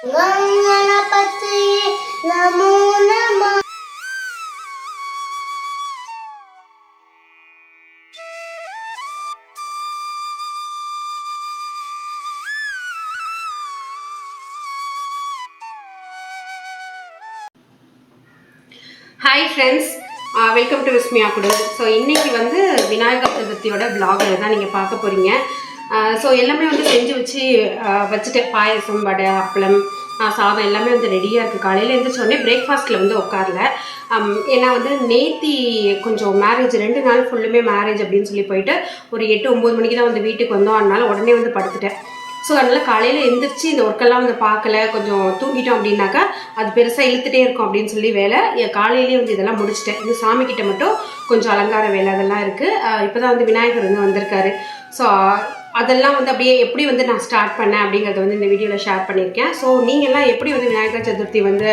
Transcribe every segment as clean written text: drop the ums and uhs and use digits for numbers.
गणपतये नमो नमः. Hi friends, welcome to Vismaya குடல். ஸோ இன்றைக்கி வந்து விநாயகர் சதுர்த்தியோட vlog தான் நீங்கள் பார்க்க போகிறீங்க. ஸோ எல்லாமே வந்து செஞ்சு வச்சுட்டு பாயசம், வடை, அப்பளம், சாதம் எல்லாமே வந்து ரெடியாக இருக்குது. காலையில் எழுந்திரிச்சோடனே பிரேக்ஃபாஸ்ட்டில் வந்து உட்காரல. ஏன்னா வந்து நேத்தி கொஞ்சம் மேரேஜ் 2 நாள் ஃபுல்லுமே மேரேஜ் அப்படின்னு சொல்லி போயிட்டு ஒரு 8-9 மணிக்கு தான் வந்து வீட்டுக்கு வந்தோம். அதனால உடனே வந்து படுத்துட்டேன். ஸோ அதனால் காலையில் எழுந்திரிச்சு இந்த ஒர்க்கெல்லாம் வந்து பார்க்கல, கொஞ்சம் தூங்கிட்டோம் அப்படின்னாக்கா அது பெருசாக இழுத்துட்டே இருக்கும் அப்படின்னு சொல்லி வேலை காலையிலேயே வந்து இதெல்லாம் முடிச்சிட்டேன். இன்னும் சாமிக்கிட்ட மட்டும் கொஞ்சம் அலங்கார வேலை அதெல்லாம் இருக்குது. இப்போ தான் வந்து விநாயகர் வந்து வந்திருக்காரு. ஸோ அதெல்லாம் வந்து அப்படியே எப்படி வந்து நான் ஸ்டார்ட் பண்ணேன் அப்படிங்கிறத வந்து இந்த வீடியோவில் ஷேர் பண்ணியிருக்கேன். ஸோ நீங்கள்லாம் எப்படி வந்து விநாயகர் சதுர்த்தி வந்து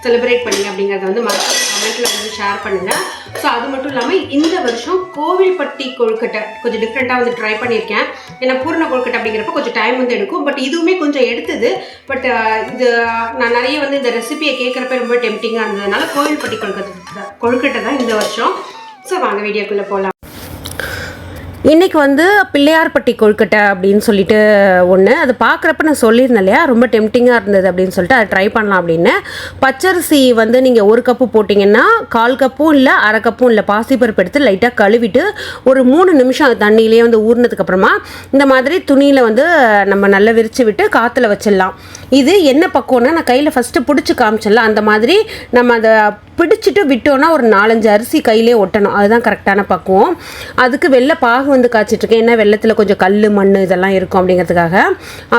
செலிப்ரேட் பண்ணீங்க அப்படிங்கிறத வந்து மறக்காம கமெண்ட்டில் வந்து ஷேர் பண்ணுங்கள். ஸோ அது மட்டும் இல்லாமல் இந்த வருஷம் கோவில்பட்டி கொழுக்கட்டை கொஞ்சம் டிஃப்ரெண்ட்டாக வந்து ட்ரை பண்ணியிருக்கேன். ஏன்னா பூர்ண கொழுக்கட்டை அப்படிங்கிறப்ப கொஞ்சம் டைம் வந்து எடுக்கும். பட் இதுவுமே கொஞ்சம் எடுத்தது. பட் இது நான் நிறைய வந்து இந்த ரெசிபியை கேட்குறப்ப ரொம்ப டெம்டிங்காக இருந்ததுனால கோவில்பட்டி கொழுக்கட்டை தான் இந்த வருஷம். ஸோ வாங்க வீடியோக்குள்ளே போகலாம். இன்றைக்கி வந்து பிள்ளையார்பட்டி கொழுக்கட்டை அப்படின்னு சொல்லிட்டு ஒன்று, அது பார்க்குறப்ப நான் சொல்லியிருந்தேன் இல்லையா, ரொம்ப டெம்டிங்காக இருந்தது அப்படின்னு சொல்லிட்டு அதை ட்ரை பண்ணலாம் அப்படின்னு. பச்சரிசி வந்து நீங்கள் 1 கப்பு போட்டிங்கன்னா 1/4 கப்பும் இல்லை 1/2 கப்பும் இல்லை பாசிப்பருப்பு எடுத்து லைட்டாக கழுவிட்டு ஒரு 3 நிமிஷம் தண்ணியிலேயே வந்து ஊறினதுக்கப்புறமா இந்த மாதிரி துணியில் வந்து நம்ம நல்லா விரித்து விட்டு காற்றுல வச்சிடலாம். இது என்ன பக்குவம்னா, நான் கையில் ஃபஸ்ட்டு பிடிச்சி காமிச்சிடலாம். அந்த மாதிரி நம்ம அதை பிடிச்சிட்டு விட்டோன்னா ஒரு 4-5 அரிசி கையிலே ஒட்டணும். அதுதான் கரெக்டான பக்குவம். அதுக்கு வெள்ளை பாகு வந்து காய்ச்சிட்ருக்கேன். ஏன்னா வெள்ளத்தில் கொஞ்சம் கல், மண் இதெல்லாம் இருக்கும் அப்படிங்கிறதுக்காக.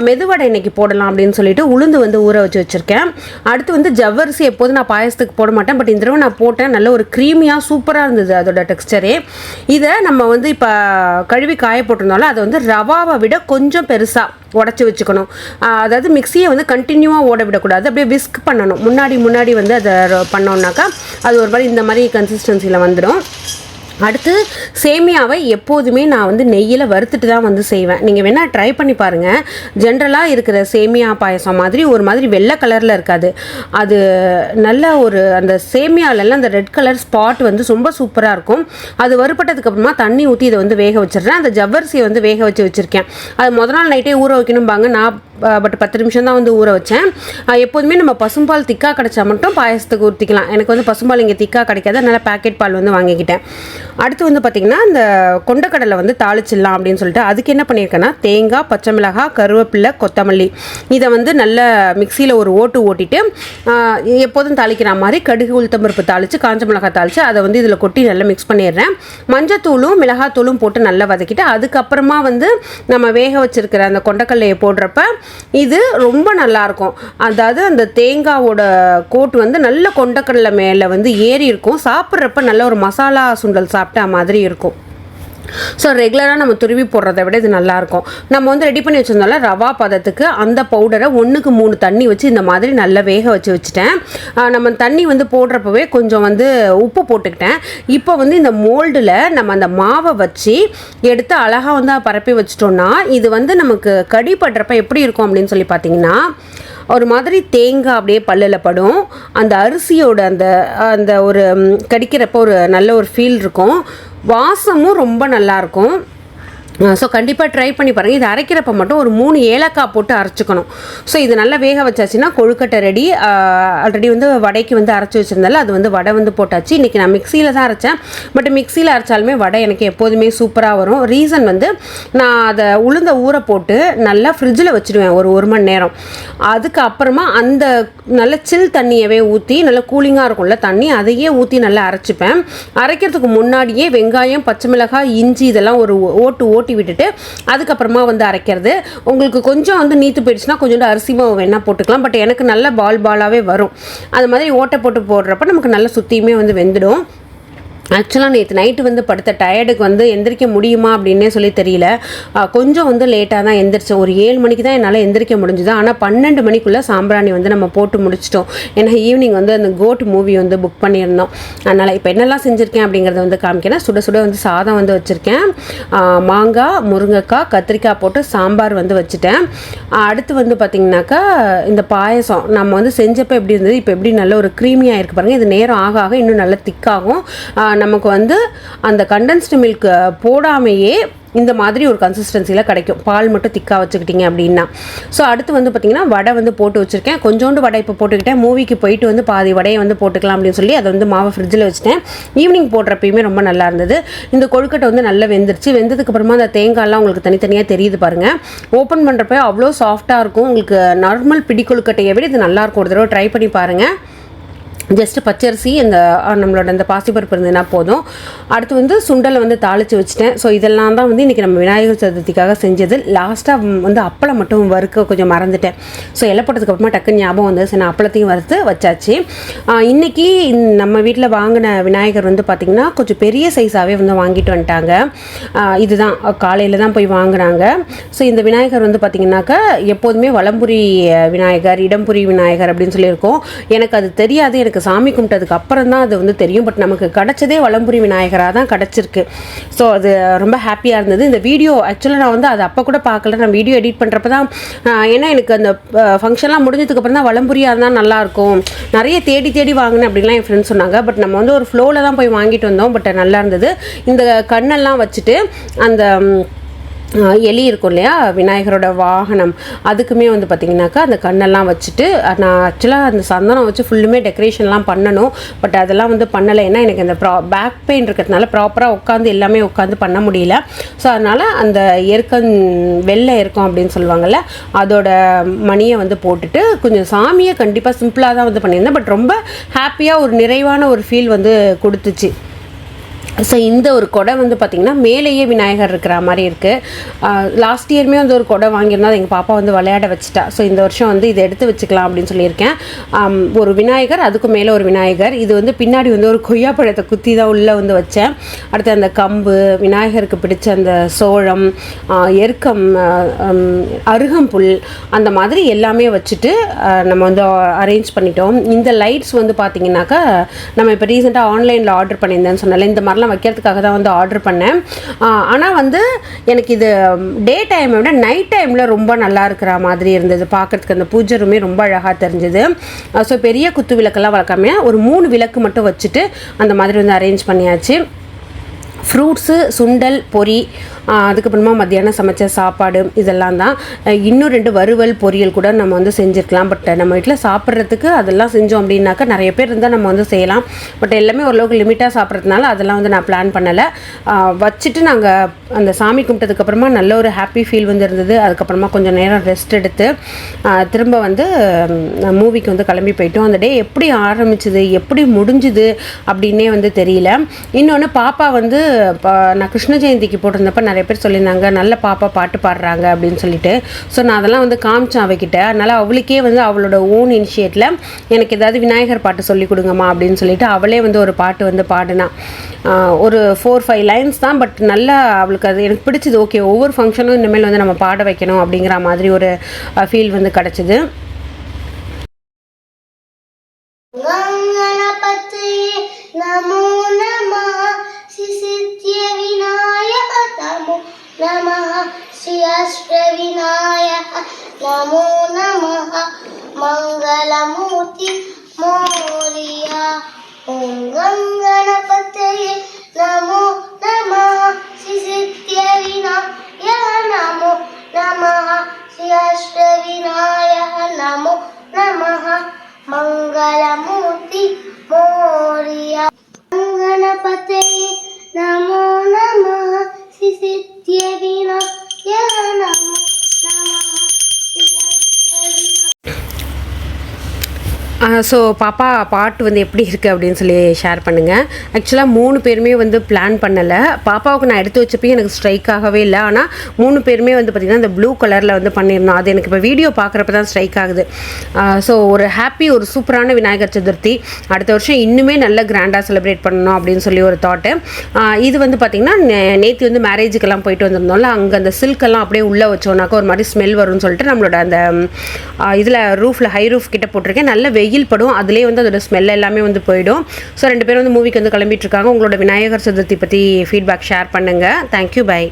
மெதுவடை இன்றைக்கி போடலாம் அப்படின்னு சொல்லிட்டு உளுந்து வந்து ஊற வச்சுருக்கேன். அடுத்து வந்து ஜவ்வரிசி எப்போதும் நான் பாயசத்துக்கு போட மாட்டேன். பட் இந்த தடவை நான் போட்டேன். நல்ல ஒரு க்ரீமியாக சூப்பராக இருந்தது அதோட டெக்ஸ்டரே. இதை நம்ம வந்து இப்போ கழுவி காய போட்டிருந்தாலும் அதை வந்து ரவாவை விட கொஞ்சம் பெருசாக உடச்சி வச்சுக்கணும். அதாவது மிக்சியை வந்து கண்டினியூவாக ஓட விடக்கூடாது, அப்படியே விஸ்க் பண்ணணும். முன்னாடி வந்து அதை பண்ணோம்னாக்கா அது ஒரு மாதிரி இந்த மாதிரி கன்சிஸ்டன்சியில் வந்துடும். அடுத்து சேமியாவை எப்போதுமே நான் வந்து நெய்யில் வறுத்துட்டு தான் வந்து செய்வேன். நீங்கள் வேணால் ட்ரை பண்ணி பாருங்கள். ஜென்ரலாக இருக்கிற சேமியா பாயசம் மாதிரி ஒரு மாதிரி வெள்ளை கலரில் இருக்காது. அது நல்ல ஒரு அந்த சேமியாவிலலாம் அந்த ரெட் கலர் ஸ்பாட் வந்து ரொம்ப சூப்பராக இருக்கும். அது வறுப்பட்டதுக்கப்புறமா தண்ணி ஊற்றி இதை வந்து வேக வச்சிடுறேன். அந்த ஜவ்வரிசியை வந்து வேக வச்சுருக்கேன். அது முதல் நாள் நைட்டே ஊற வைக்கணும்பாங்க. நான் பட் 10 நிமிஷம் தான் வந்து ஊற வச்சேன். எப்போதுமே நம்ம பசும்பால் திக்காக கிடைச்சா மட்டும் பாயசத்துக்கு ஊற்றிக்கலாம். எனக்கு வந்து பசும்பால் இங்கே திக்காக கிடைக்காது, அதனால் பேக்கெட் பால் வந்து வாங்கிக்கிட்டேன். அடுத்து வந்து பார்த்திங்கன்னா இந்த கொண்டக்கடலை வந்து தாளிச்சிடலாம் அப்படின்னு சொல்லிட்டு அதுக்கு என்ன பண்ணியிருக்கேன்னா, தேங்காய், பச்சை மிளகாய், கருவேப்பிலை, கொத்தமல்லி இதை வந்து நல்ல மிக்சியில் ஒரு ஓட்டிட்டு எப்போதும் தாளிக்கிற மாதிரி கடுகு, உளுத்தம்பருப்பு தாளித்து, காஞ்ச மிளகாய் தாளித்து அதை வந்து இதில் கொட்டி நல்லா மிக்ஸ் பண்ணிடுறேன். மஞ்சத்தூளும் மிளகாத்தூளும் போட்டு நல்லா வதக்கிட்டு அதுக்கப்புறமா வந்து நம்ம வேக வச்சுருக்கிற அந்த கொண்டக்கடலையை போடுறப்ப இது ரொம்ப நல்லாயிருக்கும். அதாவது அந்த தேங்காவோட கோட் வந்து நல்ல கொண்டக்கடலை மேலே வந்து ஏறி இருக்கும். சாப்பிட்றப்ப நல்ல ஒரு மசாலா சுண்டல் சாப்பிட்ட மாதிரி இருக்கும். ஸோ ரெகுலராக நம்ம துருவி போடுறத விட இது நல்லாயிருக்கும். நம்ம வந்து ரெடி பண்ணி வச்சுருந்தால ரவா பதத்துக்கு அந்த பவுடரை 1க்கு 3 தண்ணி வச்சு இந்த மாதிரி நல்லா வேக வச்சுட்டேன். நம்ம தண்ணி வந்து போடுறப்பவே கொஞ்சம் வந்து உப்பு போட்டுக்கிட்டேன். இப்போ வந்து இந்த மோல்டில் நம்ம அந்த மாவை வச்சு எடுத்து அழகாக வந்து பரப்பி வச்சிட்டோன்னா இது வந்து நமக்கு கடி படுறப்ப எப்படி இருக்கும் அப்படின்னு சொல்லி பார்த்தீங்கன்னா, ஒரு மாதிரி தேங்காய் அப்படியே பல்லில் படும். அந்த அரிசியோட அந்த ஒரு கடிக்கிறப்போ ஒரு நல்ல ஒரு ஃபீல் இருக்கும். வாசமும் ரொம்ப நல்லாயிருக்கும். ஸோ கண்டிப்பாக ட்ரை பண்ணி பாருங்கள். இது அரைக்கிறப்ப மட்டும் ஒரு 3 ஏலக்காய் போட்டு அரைச்சிக்கணும். ஸோ இது நல்லா வேக வச்சாச்சுன்னா கொழுக்கட்டை ரெடி. ஆல்ரெடி வந்து வடைக்கு வந்து அரைச்சி வச்சுருந்தால அது வந்து வடை வந்து போட்டாச்சு. இன்றைக்கி நான் மிக்சியில் தான் அரைச்சேன். பட் மிக்சியில் அரைச்சாலுமே வடை எனக்கு எப்போதுமே சூப்பராக வரும். ரீசன் வந்து நான் அதை உளுந்த ஊற போட்டு நல்லா ஃப்ரிட்ஜில் வச்சுடுவேன் ஒரு மணி நேரம். அதுக்கப்புறமா அந்த நல்ல சில் தண்ணியவே ஊற்றி நல்லா கூலிங்காக இருக்கும்ல தண்ணி, அதையே ஊற்றி நல்லா அரைச்சிப்பேன். அரைக்கிறதுக்கு முன்னாடியே வெங்காயம், பச்சை மிளகாய், இஞ்சி இதெல்லாம் ஒரு ஓட்டி விட்டுட்டு அதுக்கப்புறமா வந்து அரைக்கிறது. உங்களுக்கு கொஞ்சம் வந்து நீத்து போயிடுச்சுன்னா கொஞ்சோண்டு அரிசி மாவு வேணால் போட்டுக்கலாம். பட் எனக்கு நல்ல பாலாகவே வரும். அது மாதிரி ஓட்டை போட்டு போடுறப்ப நமக்கு நல்ல சுற்றியுமே வந்து வெந்துடும். ஆக்சுவலாக நேற்று நைட்டு வந்து படுத்த டயர்டுக்கு வந்து எந்திரிக்க முடியுமா அப்படின்னே சொல்லி தெரியல. கொஞ்சம் வந்து லேட்டாக தான் எந்திரிச்சேன். ஒரு 7 மணிக்கு தான் என்னால் எந்திரிக்க முடிஞ்சுது. ஆனால் 12 மணிக்குள்ளே சாம்பிராணி வந்து நம்ம போட்டு முடிச்சிட்டோம். ஏன்னா ஈவினிங் வந்து அந்த கோட் மூவி வந்து புக் பண்ணியிருந்தோம். அதனால் இப்போ என்னெல்லாம் செஞ்சுருக்கேன் அப்படிங்கிறத வந்து காமிக்கிறேன். சுட சுட வந்து சாதம் வந்து வச்சுருக்கேன். மாங்காய், முருங்கைக்காய், கத்திரிக்காய் போட்டு சாம்பார் வந்து வச்சுட்டேன். அடுத்து வந்து பார்த்திங்கனாக்கா இந்த பாயசம் நம்ம வந்து செஞ்சப்போ எப்படி இருந்தது, இப்போ எப்படி நல்ல ஒரு க்ரீமியாக இருக்குது பாருங்கள். இது நேரம் ஆக ஆக இன்னும் நல்லா திக்காகும். நமக்கு வந்து அந்த கண்டென்ஸ்டு மில்க் போடாமையே இந்த மாதிரி ஒரு கன்சிஸ்டன்சியில் கிடைக்கும். பால் மட்டும் திக்காக வச்சுக்கிட்டிங்க அப்படின்னா. ஸோ அடுத்து வந்து பார்த்திங்கன்னா வடை வந்து போட்டு வச்சுருக்கேன். கொஞ்சோண்டு வடை இப்போ போட்டுக்கிட்டேன். மூவிக்கு போயிட்டு வந்து பாதி வடையை வந்து போட்டுக்கலாம் அப்படின்னு சொல்லி அதை வந்து மாவை ஃப்ரிட்ஜில் வச்சுட்டேன். ஈவினிங் போடுறப்பயுமே ரொம்ப நல்லா இருந்தது. இந்த கொழுக்கட்டை வந்து நல்லா வெந்துருச்சு. வெந்ததுக்கப்புறமா அந்த தேங்காயெல்லாம் உங்களுக்கு தனித்தனியாக தெரியுது பாருங்கள். ஓப்பன் பண்ணுறப்ப அவ்வளோ சாஃப்டாக இருக்கும். உங்களுக்கு நார்மல் பிடி கொழுக்கட்டையை விட இது நல்லாயிருக்கும். ஒரு தடவை ட்ரை பண்ணி பாருங்கள். ஜஸ்ட்டு பச்சரிசி இந்த நம்மளோட அந்த பாசிப்பருப்பு இருந்ததுன்னா போதும். அடுத்து வந்து சுண்டலை வந்து தாளித்து வச்சுட்டேன். ஸோ இதெல்லாம் தான் வந்து இன்றைக்கி நம்ம விநாயகர் சதுர்த்திக்காக செஞ்சது. லாஸ்ட்டாக வந்து அப்பளம் மட்டும் வறுக்க கொஞ்சம் மறந்துட்டேன். ஸோ எல்லாம் போட்டதுக்கப்புறமா டக்குன்னு ஞாபகம் வந்து சரி நான் அப்பளத்தையும் வறுத்து வச்சாச்சு. இன்றைக்கி நம்ம வீட்டில் வாங்கின விநாயகர் வந்து பார்த்திங்கன்னா கொஞ்சம் பெரிய சைஸாகவே வந்து வாங்கிட்டு வந்துட்டாங்க. இதுதான் காலையில் தான் போய் வாங்கினாங்க. ஸோ இந்த விநாயகர் வந்து பார்த்திங்கனாக்கா எப்போதுமே வலம்புரி விநாயகர், இடம்புரி விநாயகர் அப்படின்னு சொல்லியிருக்கோம். எனக்கு அது தெரியாது. எனக்கு சாமி கும்பிட்டதுக்கு அப்புறம் தான் அது வந்து தெரியும். பட் நமக்கு கிடச்சதே வலம்புரி விநாயகராக தான் கிடச்சிருக்கு. ஸோ அது ரொம்ப ஹாப்பியாக இருந்தது. இந்த வீடியோ ஆக்சுவலாக நான் வந்து அது அப்போ கூட பார்க்கல. நான் வீடியோ எடிட் பண்ணுறப்ப தான் ஏன்னா எனக்கு அந்த ஃபங்க்ஷன்லாம் முடிஞ்சதுக்கப்புறம் தான் வலம்புரியாக இருந்தால் நல்லாயிருக்கும், நிறைய தேடி தேடி வாங்கினேன் அப்படின்லாம் என் ஃப்ரெண்ட்ஸ் சொன்னாங்க. பட் நம்ம வந்து ஒரு ஃப்ளோவில் தான் போய் வாங்கிட்டு வந்தோம். பட் நல்லா இருந்தது. இந்த கண்ணெல்லாம் வச்சுட்டு அந்த எலி இருக்கும் இல்லையா விநாயகரோட வாகனம், அதுக்குமே வந்து பார்த்திங்கனாக்கா அந்த கண்ணெல்லாம் வச்சுட்டு நான் ஆக்சுவலாக அந்த சந்தனம் வச்சு ஃபுல்லுமே டெக்கரேஷன்லாம் பண்ணணும். பட் அதெல்லாம் வந்து பண்ணலை. ஏன்னா எனக்கு அந்த பேக் பெயின் இருக்கிறதுனால ப்ராப்பராக எல்லாமே உட்காந்து பண்ண முடியல. ஸோ அதனால் அந்த வெள்ளை இருக்கும் அப்படின்னு சொல்லுவாங்கள்ல, அதோட மணியை வந்து போட்டுட்டு கொஞ்சம் சாமியை கண்டிப்பாக சிம்பிளாக தான் வந்து பண்ணியிருந்தேன். பட் ரொம்ப ஹாப்பியாக ஒரு நிறைவான ஒரு ஃபீல் வந்து கொடுத்துச்சு. ஸோ இந்த ஒரு கொடை வந்து பார்த்திங்கன்னா மேலேயே விநாயகர் இருக்கிற மாதிரி இருக்குது. லாஸ்ட் இயருமே வந்து ஒரு கொடை வாங்கியிருந்தோம். எங்கள் பாப்பா வந்து விளையாட வச்சுட்டா. ஸோ இந்த வருஷம் வந்து இதை எடுத்து வச்சுக்கலாம் அப்படின்னு சொல்லியிருக்கேன். ஒரு விநாயகர், அதுக்கு மேலே ஒரு விநாயகர். இது வந்து பின்னாடி வந்து ஒரு கொய்யாப்பழத்தை குத்தி தான் உள்ளே வந்து வச்சேன். அடுத்து அந்த கம்பு, விநாயகருக்கு பிடிச்ச அந்த சோளம், எருக்கம், அருகம்புல், அந்த மாதிரி எல்லாமே வச்சுட்டு நம்ம வந்து அரேஞ்ச் பண்ணிட்டோம். இந்த லைட்ஸ் வந்து பார்த்திங்கனாக்கா நம்ம இப்போ ரீசெண்டாக ஆன்லைனில் ஆர்டர் பண்ணியிருந்தேன்னு சொன்னால இந்த மாதிரிலாம் வைக்கிறதுக்காக தான் வந்து ஆர்டர் பண்ணேன். ஆனால் வந்து எனக்கு இது டே டைமை விட நைட் டைமில் ரொம்ப நல்லா இருக்கிற மாதிரி இருந்தது. பார்க்குறதுக்கு அந்த பூஜை ரூமே ரொம்ப அழகாக தெரிஞ்சது. ஸோ பெரிய குத்து விளக்கெல்லாம் வளர்க்காம ஒரு 3 விளக்கு மட்டும் வச்சுட்டு அந்த மாதிரி வந்து அரேஞ்ச் பண்ணியாச்சு. ஃப்ரூட்ஸு, சுண்டல், பொரி, அதுக்கப்புறமா மத்தியானம் சமைச்ச சாப்பாடு இதெல்லாம் தான். இன்னும் 2 வறுவல் பொரியல் கூட நம்ம வந்து செஞ்சுருக்கலாம். பட் நம்ம வீட்டில் சாப்பிட்றதுக்கு அதெல்லாம் செஞ்சோம் அப்படின்னாக்கா நிறைய பேர் இருந்தால் நம்ம வந்து செய்யலாம். பட் எல்லாமே ஓரளவுக்கு லிமிட்டாக சாப்பிட்றதுனால அதெல்லாம் வந்து நான் பிளான் பண்ணலை. வச்சுட்டு நாங்கள் அந்த சாமி கும்பிட்டதுக்கப்புறமா நல்ல ஒரு ஹாப்பி ஃபீல் வந்து இருந்தது. அதுக்கப்புறமா கொஞ்சம் நேரம் ரெஸ்ட் எடுத்து திரும்ப வந்து மூவிக்கு வந்து கிளம்பி போயிட்டோம். அந்த டே எப்படி ஆரம்பிச்சுது எப்படி முடிஞ்சுது அப்படின்னே வந்து தெரியல. இன்னொன்று பாப்பா வந்து நான் கிருஷ்ண ஜெயந்திக்கு போட்டிருந்தப்ப நிறைய பேர் சொல்லியிருந்தாங்க நல்ல பாப்பா பாட்டு பாடுறாங்க அப்படின்னு சொல்லிட்டு. ஸோ நான் அதெல்லாம் வந்து காமிச்சேன் அவகிட்ட. அதனால் அவளுக்கே வந்து அவளோட ஓன் இனிஷியேட்டில் எனக்கு ஏதாவது விநாயகர் பாட்டு சொல்லி கொடுங்கம்மா அப்படின்னு சொல்லிட்டு அவளே வந்து ஒரு பாட்டு வந்து பாடினா. ஒரு 4-5 லைன்ஸ் தான். பட் நல்லா அவளுக்கு அது எனக்கு பிடிச்சது. ஓகே, ஒவ்வொரு ஃபங்க்ஷனும் இனிமேல் வந்து நம்ம பாட வைக்கணும் அப்படிங்கிற மாதிரி ஒரு ஃபீல் வந்து கிடச்சிது. நமோ நமः சிசித்ய விநாயக நமோ நமः ஸ்ரீ அஷ்ட விநாயக நமோ நமः மங்களமூர்த்தி மோரியா. ஓம் கணபதயே நமோ நமः சிசித்ய விநாயக நமோ நமः ஸ்ரீ அஷ்ட விநாயக நமோ நமः மங்களமூர்த்தி மோரியா. गणपतये नमो नमः सिद्धिय विनायक नमो नमः. ஸோ பாப்பா பாட்டு வந்து எப்படி இருக்குது அப்படின்னு சொல்லி ஷேர் பண்ணுங்கள். ஆக்சுவலாக 3 பேருமே வந்து பிளான் பண்ணலை. பாப்பாவுக்கு நான் எடுத்து வச்சப்பையும் எனக்கு ஸ்ட்ரைக் ஆகவே இல்லை. ஆனால் 3 பேருமே வந்து பார்த்திங்கன்னா இந்த ப்ளூ கலரில் வந்து பண்ணியிருந்தோம். அது எனக்கு இப்போ வீடியோ பார்க்குறப்ப தான் ஸ்ட்ரைக் ஆகுது. ஸோ ஒரு ஒரு சூப்பரான விநாயகர் சதுர்த்தி அடுத்த வருஷம் இன்னுமே நல்ல கிராண்டாக செலிப்ரேட் பண்ணணும் அப்படின்னு சொல்லி ஒரு தாட்டு. இது வந்து பார்த்திங்கன்னா நேற்று வந்து மேரேஜுக்கெல்லாம் போயிட்டு வந்திருந்தோம்ல, அங்கே அந்த சில்கெல்லாம் அப்படியே உள்ளே வச்சோன்னாக்கா ஒரு மாதிரி ஸ்மெல் வரும்னு சொல்லிட்டு நம்மளோட அந்த இதில் ரூஃபில் ஹை ரூஃப் கிட்ட போட்டிருக்கேன். நல்ல வெயில் படும், அதுலேயே வந்து அதோட ஸ்மெல் எல்லாமே வந்து போயிடும். ஸோ 2 பேரும் வந்து மூவிக்கு வந்து கிளம்பிட்டு இருக்காங்க. உங்களோட விநாயகர் சதுர்த்தி பற்றி ஃபீட்பேக் ஷேர் பண்ணுங்கள். Thank you, by.